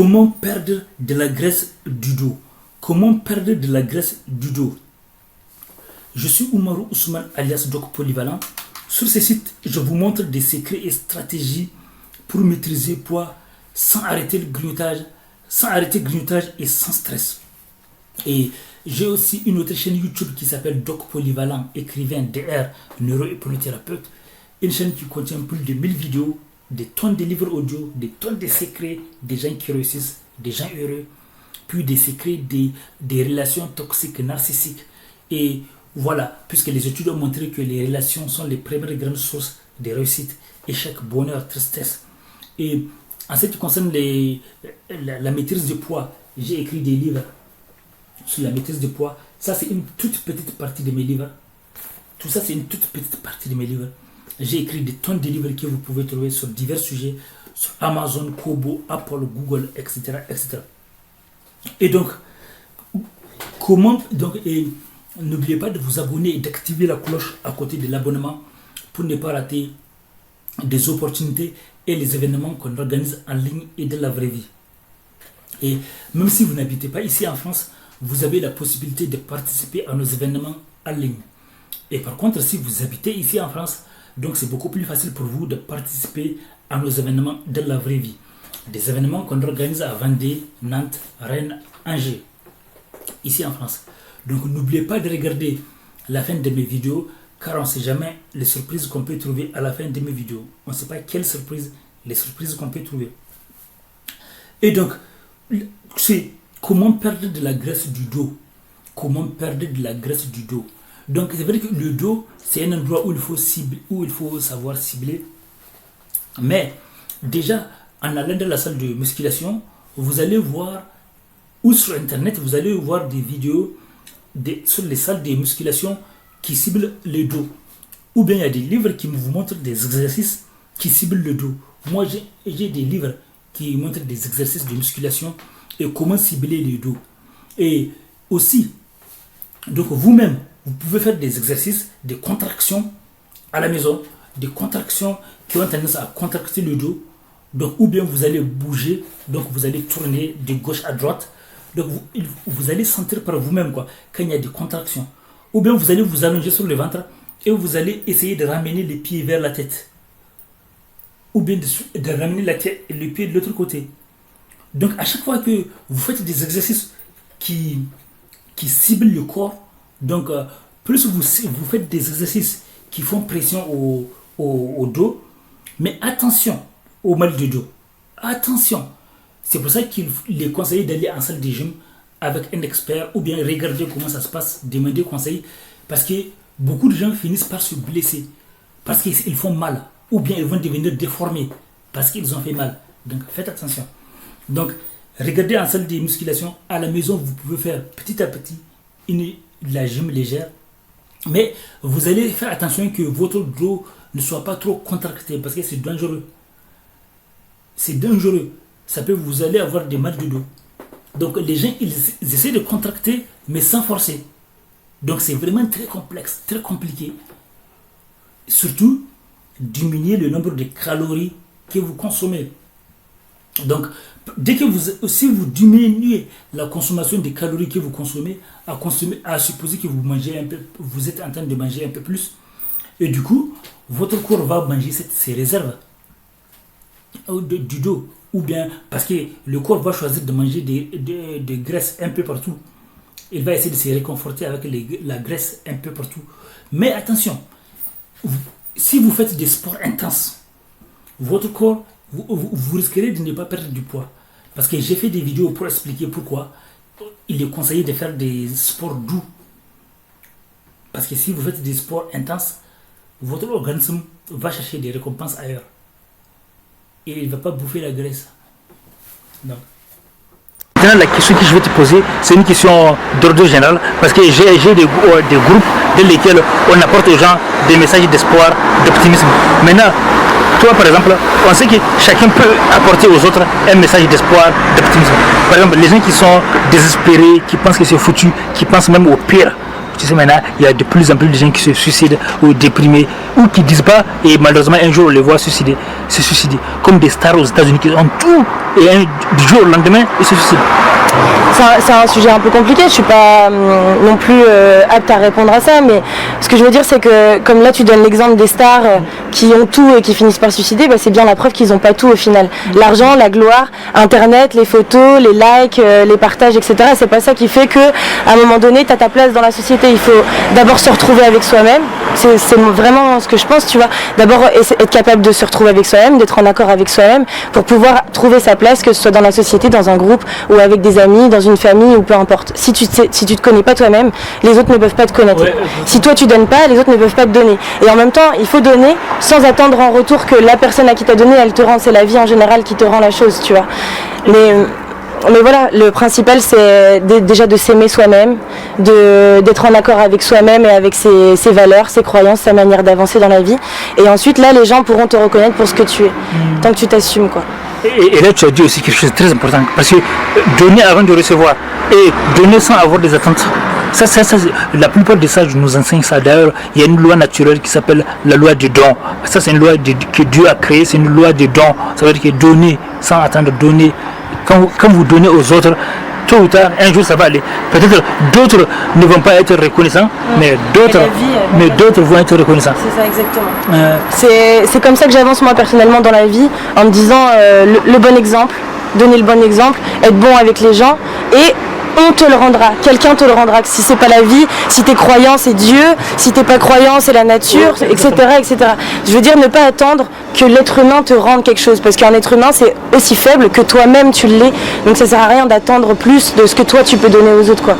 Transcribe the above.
Comment perdre de la graisse du dos? Comment perdre de la graisse du dos? Je suis Oumarou Ousmane alias Doc Polyvalent. Sur ce site, je vous montre des secrets et stratégies pour maîtriser le poids sans arrêter le grignotage, et sans stress. Et j'ai aussi une autre chaîne YouTube qui s'appelle Doc Polyvalent, écrivain DR, neurohypnothérapeute. Une chaîne qui contient plus de 1000 vidéos, des tonnes de livres audio, des tonnes de secrets des gens qui réussissent, des gens heureux, puis des secrets des relations toxiques, narcissiques. Et voilà, puisque les études ont montré que les relations sont les premières grandes sources de réussite, échec, bonheur, tristesse. Et en ce qui concerne la maîtrise du poids, j'ai écrit des livres sur la maîtrise du poids. Ça, c'est une toute petite partie de mes livres. Tout ça, c'est une toute petite partie de mes livres. J'ai écrit des tonnes de livres que vous pouvez trouver sur divers sujets, sur Amazon, Kobo, Apple, Google, etc. etc. Et donc, n'oubliez pas de vous abonner et d'activer la cloche à côté de l'abonnement pour ne pas rater des opportunités et les événements qu'on organise en ligne et de la vraie vie. Et même si vous n'habitez pas ici en France, vous avez la possibilité de participer à nos événements en ligne. Et par contre, si vous habitez ici en France, donc c'est beaucoup plus facile pour vous de participer à nos événements de la vraie vie. Des événements qu'on organise à Vendée, Nantes, Rennes, Angers, ici en France. Donc n'oubliez pas de regarder la fin de mes vidéos, car on ne sait jamais les surprises qu'on peut trouver à la fin de mes vidéos. On ne sait pas quelles surprises, les surprises qu'on peut trouver. Et donc, c'est comment perdre de la graisse du dos. Comment perdre de la graisse du dos. Donc c'est vrai que le dos, c'est un endroit où il faut cibler, où il faut savoir cibler. Mais déjà, en allant dans la salle de musculation, vous allez voir, ou sur internet, vous allez voir des vidéos sur les salles de musculation qui ciblent le dos. Ou bien il y a des livres qui vous montrent des exercices qui ciblent le dos. Moi, j'ai des livres qui montrent des exercices de musculation et comment cibler le dos. Et aussi, donc vous-même, vous pouvez faire des exercices, des contractions à la maison, des contractions qui ont tendance à contracter le dos. Donc, ou bien vous allez bouger, donc vous allez tourner de gauche à droite. Donc, vous allez sentir par vous-même quand il y a des contractions. Ou bien vous allez vous allonger sur le ventre et vous allez essayer de ramener les pieds vers la tête. Ou bien de ramener la tête et le pied de l'autre côté. Donc, à chaque fois que vous faites des exercices qui ciblent le corps, donc plus vous faites des exercices qui font pression au dos, mais attention au mal de dos. Attention. C'est pour ça qu'il est conseillé d'aller en salle de gym avec un expert ou bien regarder comment ça se passe, demander conseil, parce que beaucoup de gens finissent par se blesser parce qu'ils font mal ou bien ils vont devenir déformés parce qu'ils ont fait mal. Donc faites attention. Donc regardez en salle de musculation. À la maison, vous pouvez faire petit à petit la gym légère, mais vous allez faire attention que votre dos ne soit pas trop contracté parce que c'est dangereux. C'est dangereux. Vous allez avoir des mal de dos. Donc les gens, ils essaient de contracter, mais sans forcer. Donc c'est vraiment très complexe, très compliqué. Surtout, diminuer le nombre de calories que vous consommez. Donc, si vous diminuez la consommation des calories que vous consommez, à supposer que vous êtes en train de manger un peu plus, et du coup, votre corps va manger ses réserves du dos. Ou bien parce que le corps va choisir de manger des graisses un peu partout. Il va essayer de se réconforter avec la graisse un peu partout. Mais attention, si vous faites des sports intenses, votre corps, vous risquerez de ne pas perdre du poids. Parce que j'ai fait des vidéos pour expliquer pourquoi il est conseillé de faire des sports doux. Parce que si vous faites des sports intenses, votre organisme va chercher des récompenses ailleurs. Et il ne va pas bouffer la graisse. Non. Maintenant, la question que je vais te poser, c'est une question d'ordre général, parce que j'ai des groupes dans lesquels on apporte aux gens des messages d'espoir, d'optimisme. Maintenant, toi par exemple, on sait que chacun peut apporter aux autres un message d'espoir, d'optimisme. Par exemple, les gens qui sont désespérés, qui pensent que c'est foutu, qui pensent même au pire, Tu sais, maintenant, il y a de plus en plus de gens qui se suicident ou déprimés ou qui disent pas, et malheureusement, un jour, on les voit se suicider. Comme des stars aux États-Unis qui ont tout, et du jour au lendemain, ils se suicident. C'est un sujet un peu compliqué, je suis pas non plus apte à répondre à ça, mais ce que je veux dire c'est que comme là tu donnes l'exemple des stars qui ont tout et qui finissent par se suicider, bah, c'est bien la preuve qu'ils n'ont pas tout au final. L'argent, la gloire, internet, les photos, les likes, les partages, etc. C'est pas ça qui fait que à un moment donné tu as ta place dans la société. Il faut d'abord se retrouver avec soi-même, c'est vraiment ce que je pense, tu vois. D'abord être capable de se retrouver avec soi-même, d'être en accord avec soi-même pour pouvoir trouver sa place, que ce soit dans la société, dans un groupe ou avec des amis, dans une famille ou peu importe. Si tu te connais pas toi-même, les autres ne peuvent pas te connaître. Ouais. Si toi tu donnes pas, les autres ne peuvent pas te donner. Et en même temps, il faut donner sans attendre en retour que la personne à qui t'a donné, elle te rend. C'est la vie en général qui te rend la chose, tu vois. Mais voilà, le principal c'est déjà de s'aimer soi-même, d'être en accord avec soi-même et avec ses valeurs, ses croyances, sa manière d'avancer dans la vie. Et ensuite là, les gens pourront te reconnaître pour ce que tu es, tant que tu t'assumes, quoi. Et là, tu as dit aussi quelque chose de très important, parce que donner avant de recevoir et donner sans avoir des attentes, ça, la plupart des sages nous enseignent ça. D'ailleurs, il y a une loi naturelle qui s'appelle la loi du don. Ça, c'est une loi que Dieu a créée, c'est une loi du don. Ça veut dire que donner sans attendre, donner. Quand vous donnez aux autres, tôt ou tard, un jour ça va aller. Peut-être d'autres ne vont pas être reconnaissants, mais d'autres vont être reconnaissants. C'est ça, exactement. C'est comme ça que j'avance moi personnellement dans la vie, en me disant le bon exemple, donner le bon exemple, être bon avec les gens, et on te le rendra, quelqu'un te le rendra. Si c'est pas la vie, si t'es croyant c'est Dieu, si t'es pas croyant c'est la nature, etc., etc. Je veux dire ne pas attendre que l'être humain te rende quelque chose, parce qu'un être humain c'est aussi faible que toi-même tu l'es, donc ça sert à rien d'attendre plus de ce que toi tu peux donner aux autres, quoi.